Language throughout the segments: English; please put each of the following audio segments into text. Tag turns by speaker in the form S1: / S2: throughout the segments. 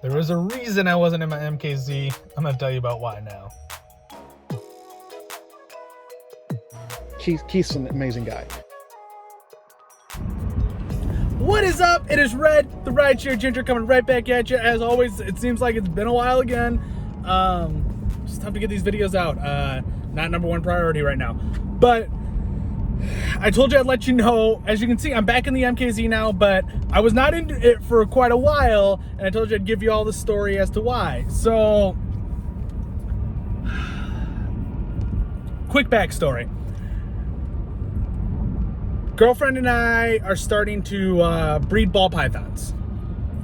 S1: There was a reason I wasn't in my MKZ. I'm going to tell you about why now.
S2: Keith's an amazing guy.
S1: What is up? It is Red, the Rideshare Ginger, coming right back at you. As always, it seems like it's been a while again. Just tough to get these videos out. Not number one priority right now. But I told you I'd let you know. As you can see, I'm back in the MKZ now, but I was not in it for quite a while, and I told you I'd give you all the story as to why. So, quick backstory. Girlfriend and I are starting to breed ball pythons.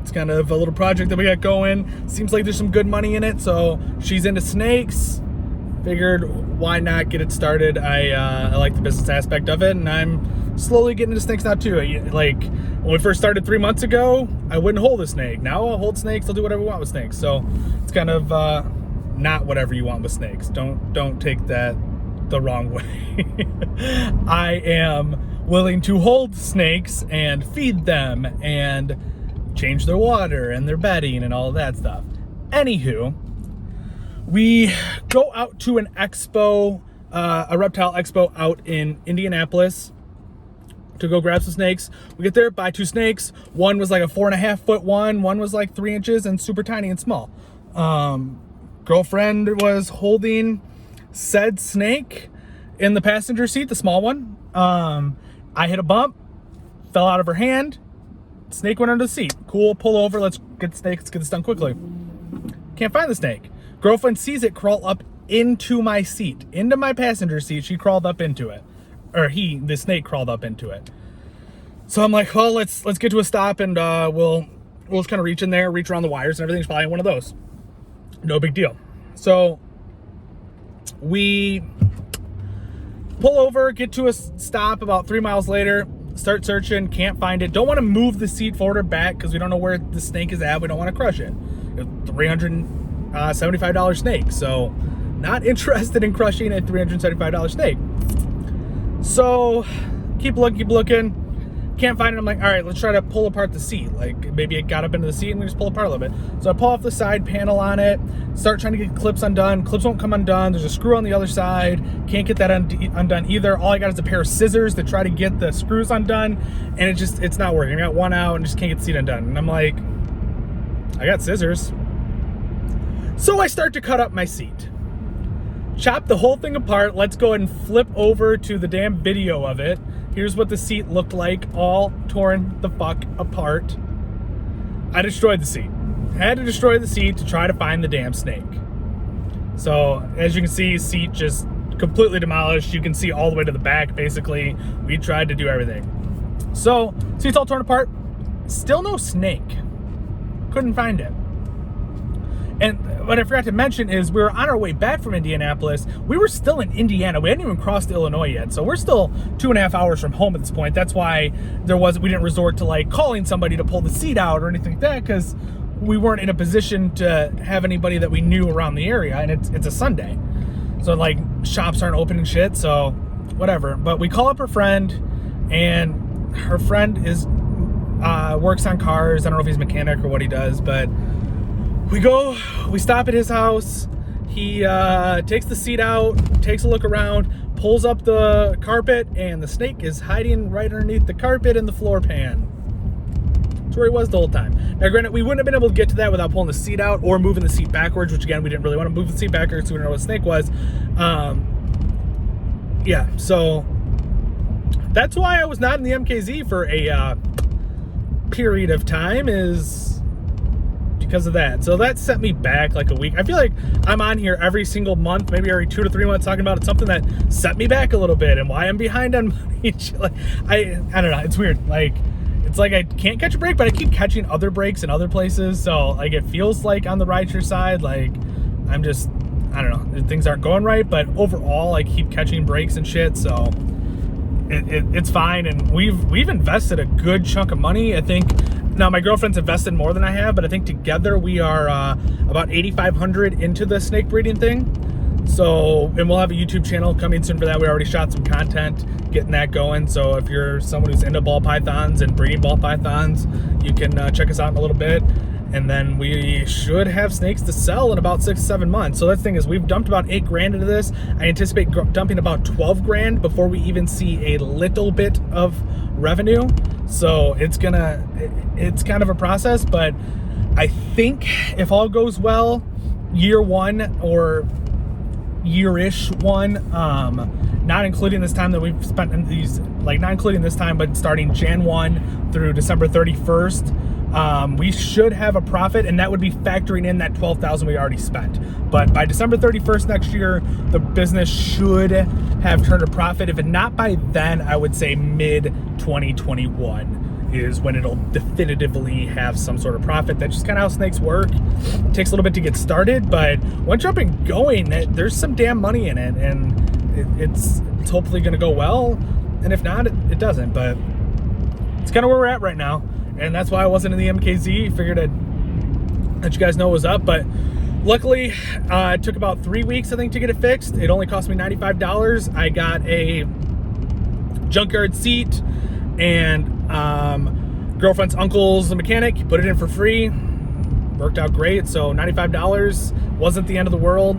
S1: It's kind of a little project that we got going. Seems like there's some good money in it, so she's into snakes. Figured why not get it started. I like the business aspect of it, and I'm slowly getting into snakes now too. Like when we first started 3 months ago, I wouldn't hold a snake. Now I'll hold snakes. I'll do whatever I want with snakes. So it's kind of not whatever you want with snakes. Don't take that the wrong way. I am willing to hold snakes and feed them and change their water and their bedding and all of that stuff. Anywho, we go out to an expo, a reptile expo out in Indianapolis to go grab some snakes. We get there, buy 2 snakes. One was like a 4.5 foot one was like 3 inches and super tiny and small. Girlfriend was holding said snake in the passenger seat, the small one. I hit a bump, fell out of her hand, snake went under the seat. Cool, pull over, let's get the snake, let's get this done quickly. Can't find the snake. Girlfriend sees it crawl up into my seat, into my passenger seat. She crawled up into it, or the snake crawled up into it. So I'm like, well, let's get to a stop, and we'll just kind of reach in there, reach around the wires and everything's probably one of those. No big deal. So we pull over, get to a stop about 3 miles later, start searching, can't find it. Don't want to move the seat forward or back because we don't know where the snake is at. We don't want to crush it. $375 snake. So not interested in crushing a $375 snake. So keep looking. Can't find it. I'm like, all right, let's try to pull apart the seat. Like maybe it got up into the seat and we just pull apart a little bit. So I pull off the side panel on it, start trying to get clips undone. Clips won't come undone. There's a screw on the other side. Can't get that undone either. All I got is a pair of scissors to try to get the screws undone. And it's not working. I got one out and just can't get the seat undone. And I'm like, I got scissors. So I start to cut up my seat. Chop the whole thing apart. Let's go ahead and flip over to the damn video of it. Here's what the seat looked like, all torn the fuck apart. I destroyed the seat. I had to destroy the seat to try to find the damn snake. So, as you can see, seat just completely demolished. You can see all the way to the back, basically. We tried to do everything. So, seat's all torn apart. Still no snake. Couldn't find it. And what I forgot to mention is we were on our way back from Indianapolis. We were still in Indiana. We hadn't even crossed Illinois yet. So we're still 2.5 hours from home at this point. That's why we didn't resort to like calling somebody to pull the seat out or anything like that, because we weren't in a position to have anybody that we knew around the area. And it's a Sunday. So like shops aren't open and shit. So whatever. But we call up her friend, and her friend works on cars. I don't know if he's a mechanic or what he does, but we stop at his house. He takes the seat out, takes a look around, pulls up the carpet, and the snake is hiding right underneath the carpet in the floor pan. That's where he was the whole time. Now, granted, we wouldn't have been able to get to that without pulling the seat out or moving the seat backwards, which again, we didn't really want to move the seat backwards so we didn't know what the snake was. Yeah, so that's why I was not in the MKZ for a period of time, is because of that. So that set me back like a week. I feel like I'm on here every single month, maybe every 2 to 3 months, talking about something that set me back a little bit and why I'm behind on money. Like, I don't know. It's weird. Like, it's like I can't catch a break, but I keep catching other breaks in other places. So like it feels like on the rideshare side, like I'm just, I don't know, things aren't going right, but overall I keep catching breaks and shit. So it's fine. And we've invested a good chunk of money. I think now my girlfriend's invested more than I have, but I think together we are about $8,500 into the snake breeding thing. So, and we'll have a YouTube channel coming soon for that. We already shot some content getting that going. So if you're someone who's into ball pythons and breeding ball pythons, you can check us out in a little bit. And then we should have snakes to sell in about 6 to 7 months. So that's the thing is we've dumped about 8 grand into this. I anticipate dumping about 12 grand before we even see a little bit of revenue. So it's kind of a process, but I think if all goes well, year one or year-ish one, not including this time that we've spent in these, like not including this time, but starting Jan 1 through December 31st, we should have a profit, and that would be factoring in that $12,000 we already spent. But by December 31st next year, the business should have turned a profit. If not by then, I would say mid 2021 is when it'll definitively have some sort of profit. That's just kind of how snakes work. It takes a little bit to get started, but once you're up and going, there's some damn money in it, and it's hopefully going to go well. And if not, it doesn't. But it's kind of where we're at right now, and that's why I wasn't in the MKZ. Figured I'd let you guys know what was up, but luckily it took about 3 weeks, I think, to get it fixed. It only cost me $95. I got a junkyard seat, and girlfriend's uncle's a mechanic. He put it in for free. Worked out great. So $95 wasn't the end of the world.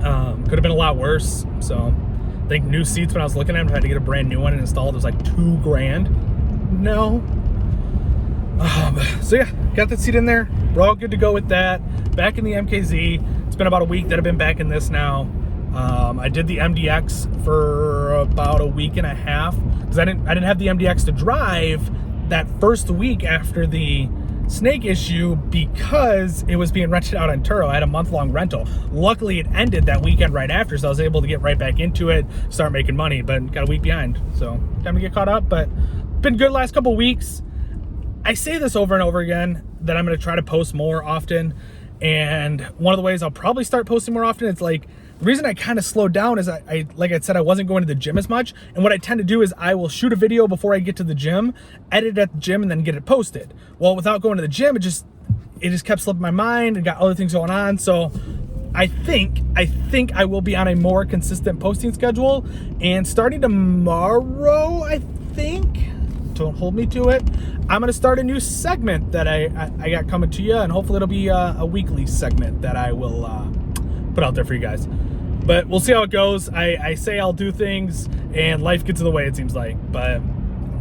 S1: Could have been a lot worse. So I think new seats, when I was looking at them, I had to get a brand new one and installed. It was like $2 grand. No. So yeah, got that seat in there. We're all good to go with that. Back in the MKZ. It's been about a week that I've been back in this now. I did the MDX for about a week and a half because I didn't have the MDX to drive that first week after the snake issue because it was being rented out on Turo. I had a month-long rental. Luckily, it ended that weekend right after, so I was able to get right back into it, start making money, but got a week behind. So time to get caught up, but been good last couple weeks. I say this over and over again that I'm going to try to post more often, and one of the ways I'll probably start posting more often, it's like, the reason I kind of slowed down is I like I said, I wasn't going to the gym as much. And what I tend to do is I will shoot a video before I get to the gym, edit it at the gym, and then get it posted. Well, without going to the gym, it just kept slipping my mind and got other things going on. So I think I will be on a more consistent posting schedule. And starting tomorrow, I think, don't hold me to it, I'm going to start a new segment that I got coming to you. And hopefully it'll be a weekly segment that I will put out there for you guys. But we'll see how it goes. I say I'll do things and life gets in the way, it seems like. But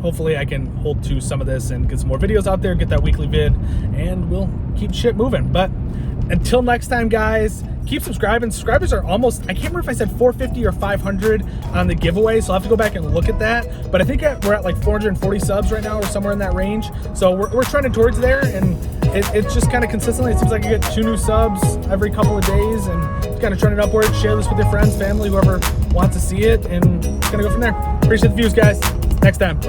S1: hopefully I can hold to some of this and get some more videos out there, get that weekly vid, and we'll keep shit moving. But until next time, guys, keep subscribing. Subscribers are almost, I can't remember if I said 450 or 500 on the giveaway, so I'll have to go back and look at that. But I think we're at like 440 subs right now or somewhere in that range. So we're trending towards there, and it's just kind of consistently, it seems like you get 2 new subs every couple of days, and it's kind of trending upwards. Share this with your friends, family, whoever wants to see it, and it's gonna go from there. Appreciate the views, guys. Next time.